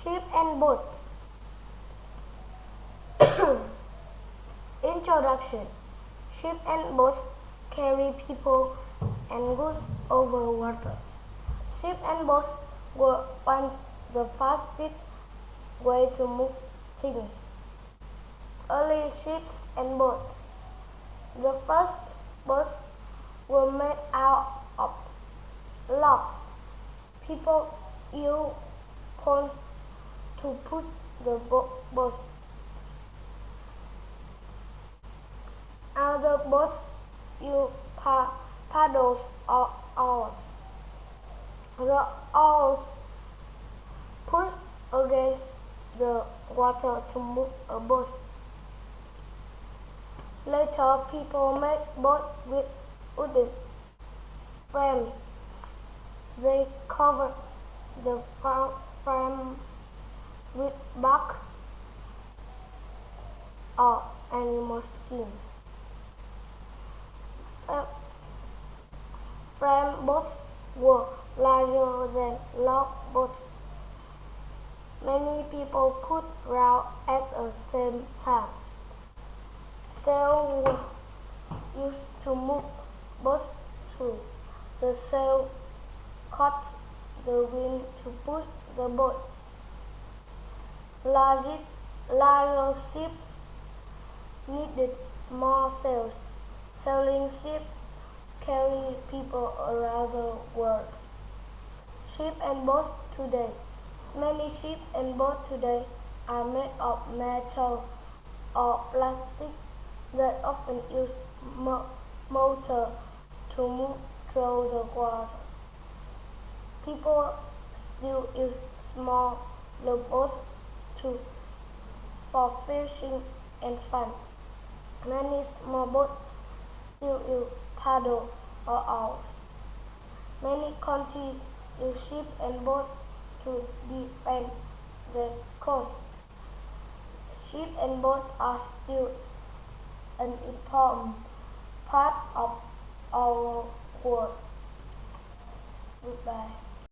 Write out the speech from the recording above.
Ship and boats. Introduction. Ship and boats carry people and goods over water. Ship and boats were once the fastest way to move things. Early ships and boats. The first boats were made out of logs. People used poles to push the boats. Other boats used paddles or oars. The oars pushed against the water to move a boat. Later, people made boats with wooden frames. They covered the frame with bark or animal skins. Frame boats were larger than log boats. Many people could row at the same time. Sails were used to move boats through. The sail caught the wind to push the boat. Larger ships needed more sails. Sailing ships carry people around the world. Ship and boats today. Many ships and boats today are made of metal or plastic that often use motor to move through the water. People still use small boats for fishing and fun. Many small boats still use paddle or oars. Many countries use ship and boats to defend their coasts. Ship and boats are still an important part of our world. Goodbye.